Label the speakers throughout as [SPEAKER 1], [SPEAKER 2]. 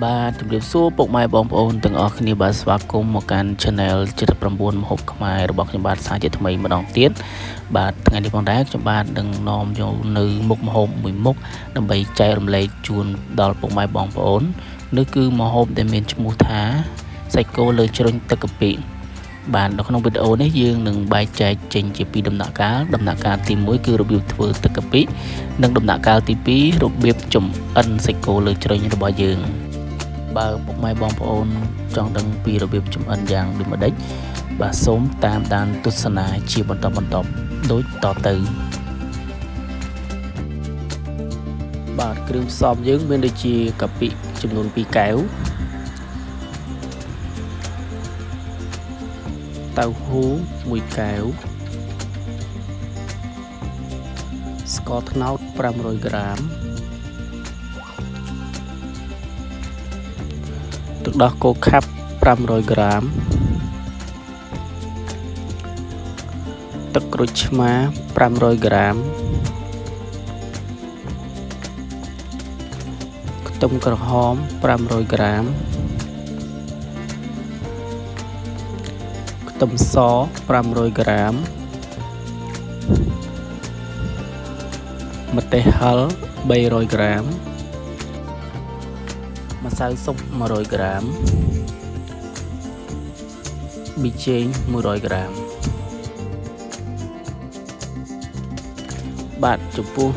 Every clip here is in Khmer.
[SPEAKER 1] បាទជំរាបសួរពុកម៉ែបងប្អូនទាំងអស់គ្នាបាទស្វាគមន៍មកកាន់ Channel 79ម្ហូបខ្មែររបស់ខ្ញុំបាទសាជាថ្មីម្ដងទៀតបាទថ្ងៃនេះផងដែរខ្ញុំបាទនឹងនាំយកនៅមុខម្ហូបមួយមុខដើម្បីចែករំលែកជូនដល់ពុកម៉ែបងប្អូននោះគឺម្ហូបដែលមានឈ្មោះថាសាច់គោលើជ្រុញទឹកកាពិបាទនៅក្នុងវីដេអូនេះយើងនឹងបែងចែកចេញជាពីរដំណាក់កាលទី1គឺរបៀបធ្វើទឹកកាពិនិងដំណាក់កាលទី2របៀបចម្អិនសាច់គោលើជ្រុញរបស់យើងបើពុកម៉ែបងប្អូនចង់ដឹងពីរបៀបចម្អិនយ៉ាងដូចម្ដេចបាទសូមតាមដានទស្សនាជាបន្តដូចតទៅបាទគ្រឿងផ្សំយើងមានដូចជាកាពិចំនួន2កែវតៅហ៊ូ1កែវស្ករត្នោត500ក្រាមទឹកដោះគោខាប់500ក្រាមទឹកក្រូចឆ្មា500ក្រាមខ្ទឹមក្រហម500ក្រាមខ្ទឹមស500ក្រាមម្ទេសហឹរ300ក្រាមម្សៅស៊ុប100ក្រាមប៊ីចេង100ក្រាមបាទចំពោះ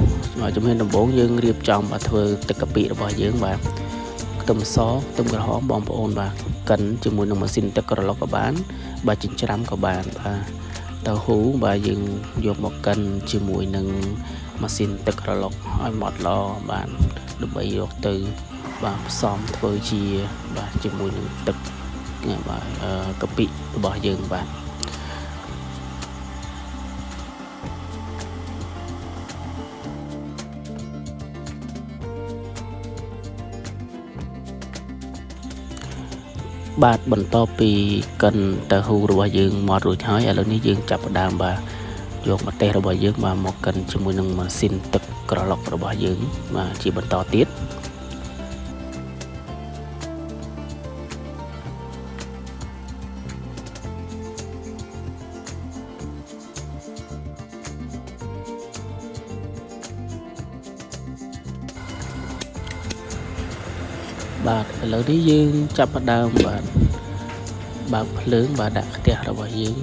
[SPEAKER 1] ជំហានដំបូងយើងរៀបចំបាទធ្វើទឹកកាពិរបស់យើងបាទខ្ទឹមសខ្ទឹមក្រហមបងប្អូនបាទកិនជាមួយនឹងម៉ាស៊ីនទឹកក្រឡុកក៏បានបាទចិញ្ច្រាំក៏បានបាទតៅហ៊ូបាទយើងយកមកកិនជាមួយនឹងម៉ាស៊ីនទឹកក្រឡុកឲ្យម៉ត់ល្អបាទដើម្បីយកទៅបាទផ្សំធ្វើជាបាទជាមួយនឹងទឹកបាទកាពិរបស់យើងបាទបាទបន្ទាប់ពីកិនតៅហ៊ូរបស់យើងម៉ត់រួចហើយឥឡូវនេះយើងចាប់ផ្ដើមបាទយកម្ទេសរបស់យើងបាទមកកិនជាមួយនឹងម៉ាស៊ីនទឹកក្រឡុករបស់យើងបាទជាបន្តទៀតបាទឥឡូវនេះយើងចាប់ផ្ដើមបាទបើកភ្លើងបាទដាក់ខ្ទះរបស់យើង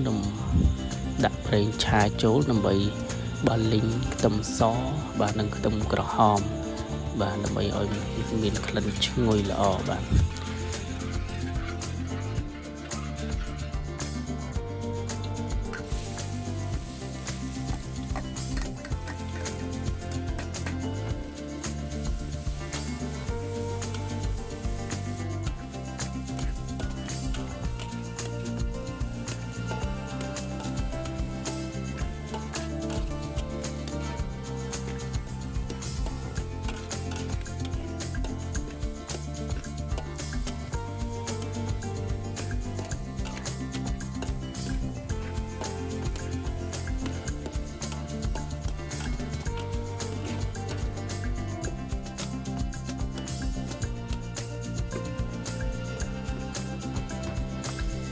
[SPEAKER 1] ដាក់ប្រេងឆាចូលដើម្បីបាទលីងខ្ទឹមសបាទនិងខ្ទឹមក្រហមបាទដើម្បីឲ្យមានក្លិនឈ្ងុយល្អបាទ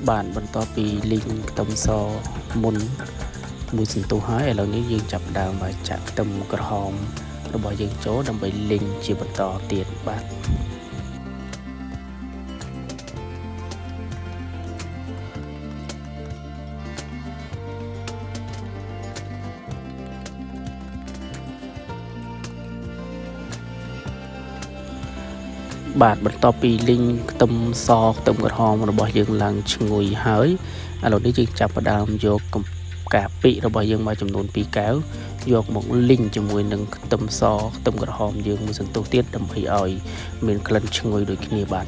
[SPEAKER 1] បាទបន្ទាប់ពីលីងខ្ទឹមសមុនមួយសន្ទុះហើយឥឡូវនេះយើងចាប់ផ្ដើមមកចាក់ខ្ទឹមក្រហមរបស់យើងចូលដើម្បីលីងជាបន្តទៀតបាទបាទបន្ទាប់ពីលីងខ្ទឹមសខ្ទឹមក្រហមរបស់យើងឡើងឈ្ងុយហើយឥឡូវនេះយើងចាប់ផ្ដើមយកកាពិរបស់យើងមកចំនួន2កែវយកមកលីងជាមួយនឹងខ្ទឹមសខ្ទឹមក្រហមយើងមួយសន្ទុះទៀតដើម្បីឲ្យមានក្លិនឈ្ងុយដូចគ្នាបាទ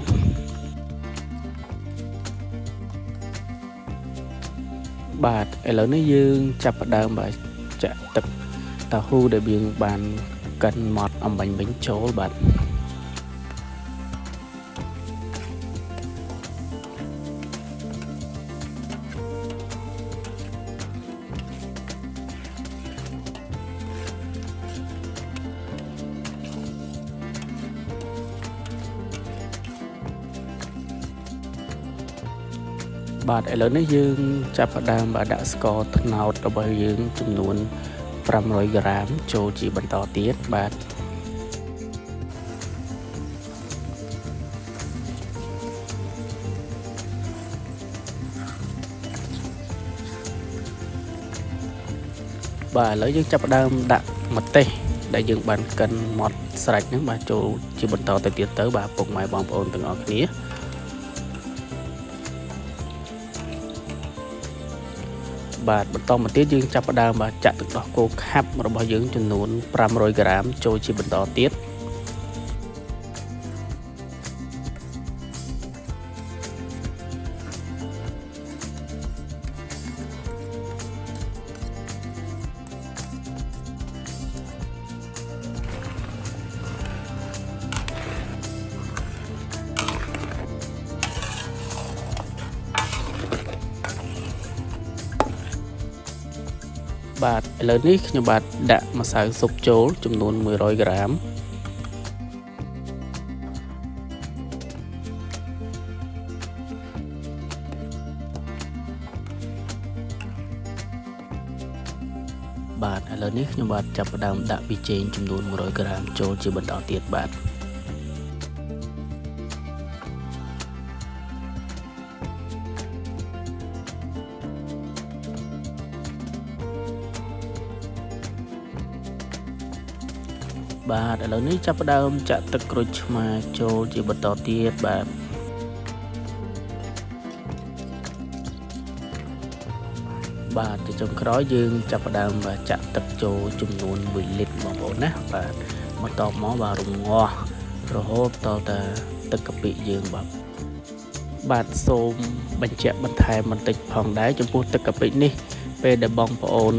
[SPEAKER 1] បាទឥឡូវនេះយើងចាប់ផ្ដើមបាទចាក់ទឹកតៅហ៊ូដែលយើងបានកិនម៉ត់អំបញ្ញវិញចូលបាទ ប បាទឥឡូវនេះយើងចាប់ផ្ដើមបាទដាក់ស្ករត្នោតរបស់យើងចំនួន500 ក្រាមចូលជាបន្តទៀតបាទឥឡូវយើងចាប់ផ្ដើមដាក់ម្ទេសដែលយើងបានកិនម៉ត់ស្រេចហ្នឹងបាទចូលជាបន្តទៅទៀតទៅបាទពុកម៉ែបងប្អូនទាំងអស់គ្នាបាទបន្តមកទៀតយើងចាប់ផ្ដើមបាទចាក់ទឹកដោះគោខាប់របស់យើងចំនួន500 ក្រាមចូលជាបន្តទៀតបាទឥឡូវនេះខ្ញុំបាទដាក់ម្សៅស៊ុបចូលចំនួន100 ក្រាមបាទឥឡូវនេះខ្ញុំបាទចាប់ផ្ដើមដាក់ប៊ីចេងចំនួន100 ក្រាមចូលជាបន្តទៀតបាទបាទឥឡូវនេះចាប់ផ្ដើមចាក់ទឹកក្រូចឆ្មាចូលជាបន្តទៀតបាទជាចុងក្រោយយើងចាប់ផ្ដើមចាក់ទឹកចូលចំនួន1លីត្របងប្អូនណាបាទបន្តមកបាទរងាស់រហូតដល់តែទឹកកាពិយើងបាទសូមបញ្ជាក់បន្ថែមបន្តិចផងដែរចំពោះទឹកកាពិនេះពេលដែលបងប្អូន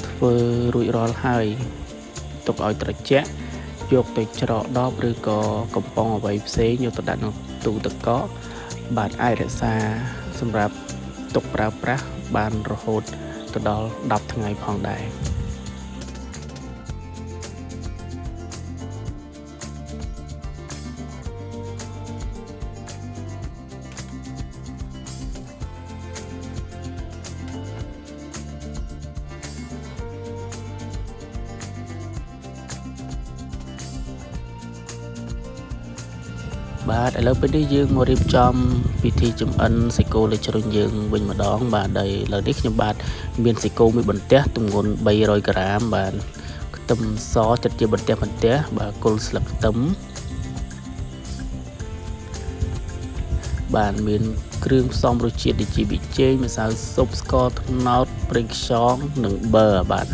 [SPEAKER 1] ធ្វើរួចរាល់ហើយទុកឲ្យត្រជាក់យកទៅច្រកដបឬក៏កំប៉ុងអ្វីផ្សេងយកទៅដាក់ក្នុងទូទឹកកកបាទអាចរក្សាសម្រាប់ទុកប្រើប្រាស់បានរហូតទៅដល់10ថ្ងៃផងដែរបាទឥឡូវពេលនេះយើងមករៀបចំពិធីចម្អិនសាច់គោលើជ្រុញយើងវិញម្ដងបាទឥឡូវនេះខ្ញុំបាទមានសាច់គោមួយបន្ទះទម្ងន់300 ក្រាមបាទខ្ទឹមសចិតជាបន្ទះបាទគល់ស្លឹកខ្ទឹមបាទមានគ្រឿងផ្សំរសជាតិដូចជាប៊ីចេងម្សៅស៊ុបស្ករត្នោតប្រេងខ្យងនិងប៊ឺបាទ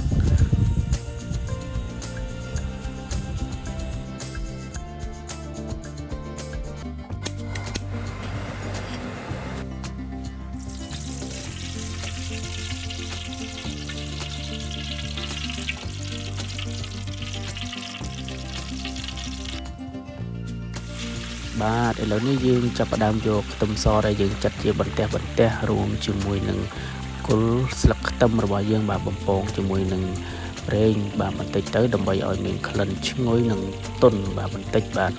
[SPEAKER 1] ឥឡូវនេះយើងចាប់ផ្ដើមយកខ្ទឹមសដែលយើងចាត់ជាបន្ទះរួមជាមួយនឹងគល់ស្លឹកខ្ទឹមរបស់យើងបាទបំពងជាមួយនឹងប្រេងបាទបន្តិចទៅដើម្បីឲ្យមានក្លិនឈ្ងុយនិងទន់បាទបន្តិចបាទ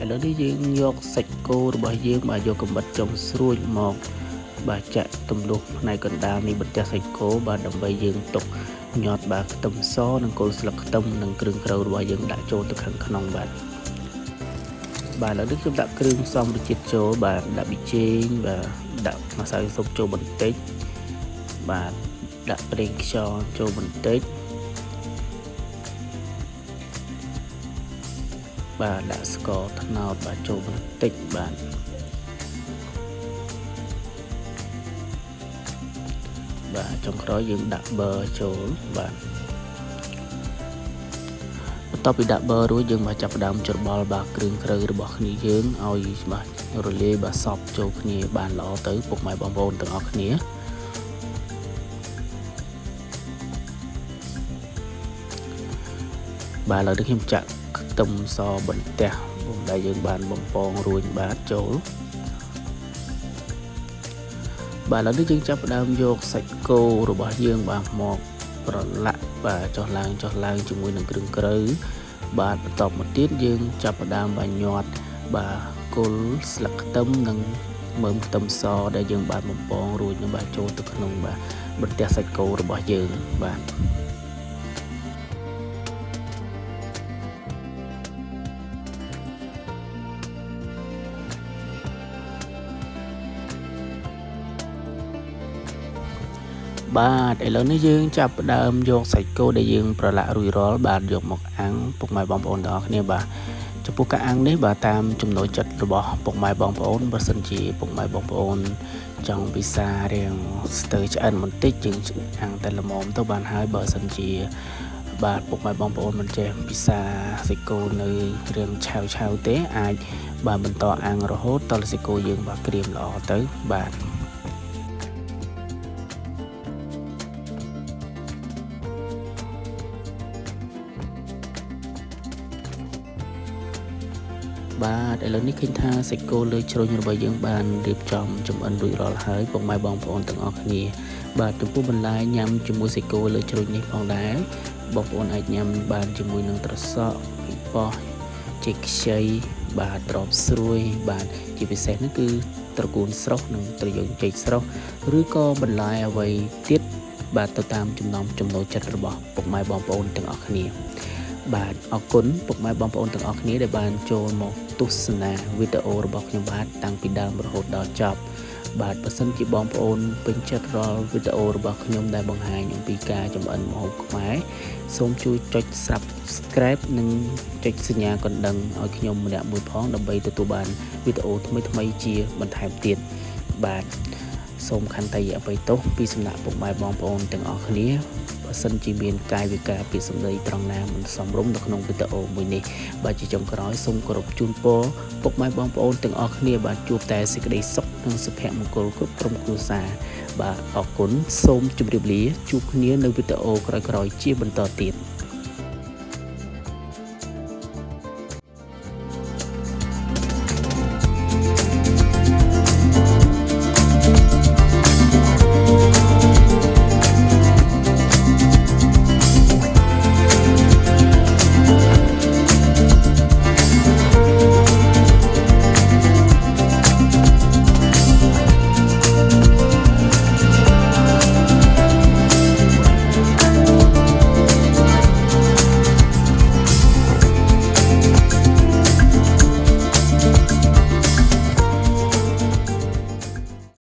[SPEAKER 1] ឥឡូវនេះយើងយកសាច់គោរបស់យើងបាទយកកាំបិតចុងស្រួចមកបាទចាក់ទម្លុះផ្នែកកណ្ដាលនៃបន្ទះសាច់គោបាទដើម្បីយើងទុកញាត់បាទខ្ទឹមសនិងគល់ស្លឹកខ្ទឹមនិងគ្រឿងក្រៅរបស់យើងដាក់ចូលទៅខាងក្នុងបាទឥឡូវនេះខ្ញុំដាក់គ្រឿងផ្សំរសជាតិចូលបាទដាក់ប៊ីចេងបាទដាក់ម្សៅស៊ុបចូលបន្តិចបាទដាក់ប្រេងខ្យងចូលបន្តិចបាទដាក់ស្ករត្នោតបាទចូលបន្តិចបាទចុងក្រោយយើងដាក់ប៊ឺចូលបាទបន្ទាប់ពីដាក់ប៊ឺរួចយើងមកចាប់ផ្ដើមច្របល់បាទគ្រឿងក្រៅរបស់គ្នាយើងឲ្យបាទរលាយបាទសព្វចូលគ្នាបានល្អទៅពុកម៉ែបងប្អូនទាំងអស់គ្នា ប bà là được hiểm chặt tâm so bẩn tè đại dương bàn bông phong ruồi bà chỗ bà là đứa dân chấp đam vô sạch cô rồi bà dương bà một rồi lạ bà cho lang chung với nâng krưng krứ bà tập một tiết dương chấp đam bà nhọt bà cô lạc tâm nâng mớm tâm so đại dương bàn bông phong ruồi nhưng bà chỗ tức nông bà bẩn tè sạch cô rồi bà dương bà bà để lớn nó dương chập đam vô sạch cô để dươngប្រឡាក់រួយរាល់បាទយកមកអាំងពុកម៉ែបងប្អូនទាំងអស់គ្នាបាទចំពោះការអាំងនេះបាទតាមចំណូលចិត្តរបស់ពុកម៉ែបងប្អូនបើសិនជាពុកម៉ែបងប្អូនចង់ពិសារៀងស្ទើរឆ្អិនបន្តិចយើងអាំងតែល្មមទៅបានហើយបើសិនជាបាទពុកម៉ែបងប្អូនមិនចេះពិសាសាច់គោនៅរៀងឆាវទេអាចបាទបន្តអាំងរហូតដល់សាច់គោយើងបាទក្រៀមល្អទៅបាទបាទឥឡូវនេះឃើញថាសាច់គោលើជ្រុញរបស់យើងបានរៀបចំចម្អិនរួចរាល់ហើយពុកម៉ែបងប្អូនទាំងអស់គ្នាបាទចំពោះបន្លែញ៉ាំជាមួយសាច់គោលើជ្រុញនេះផងដែរបងប្អូនអាចញ៉ាំបានជាមួយនឹងត្រសក់ពីប៉ោះចេកខ្ចីបាទត្រប់ស្រួយបាទជាពិសេសនោះគឺត្រកួនស្រស់និងត្រយូងចេកស្រស់ឬក៏បន្លែអ្វីទៀតបាទទៅតាមចំណូលចិត្តរបស់ពុកម៉ែបងប្អូនទាំងអស់គ្នាបាទអរគុណពុកម៉ែបងប្អូនទាំងអស់គ្នាដែលបានចូលមកទស្សនាវីដេអូរបស់ខ្ញុំបាទតាំងពីដើមរហូតដល់ចប់បាទបើសិនជាបងប្អូនពេញចិត្តរាល់វីដេអូរបស់ខ្ញុំដែលបង្ហាញអំពីការចម្អិនម្ហូបខ្មែរសូមជួយចុច Subscribe និងចុចសញ្ញាកណ្ដឹងឲ្យខ្ញុំម្នាក់មួយផងដើម្បីទទួលបានវីដេអូថ្មីជាបន្ថែមទៀតបាទសូមខន្តីអភ័យទោសពីសំណាក់ពុកម៉ែបងប្អូនទាំងអស់គ្នាបើសិនជាមានកាយវិការពាក្យសម្ដីត្រង់ណាមិនសមរម្យនៅក្នុងវីដេអូមួយនេះបាទជាចុងក្រោយសូមគោរពជូនពរពុកម៉ែបងប្អូនទាំងអស់គ្នាបាទជួបតែសេចក្តីសុខនិងសុភមង្គលគ្រប់ក្រុមគ្រួសារបាទអរគុណសូមជម្រាបលាជួបគ្នានៅវីដេអូក្រោយៗជាបន្តទៀត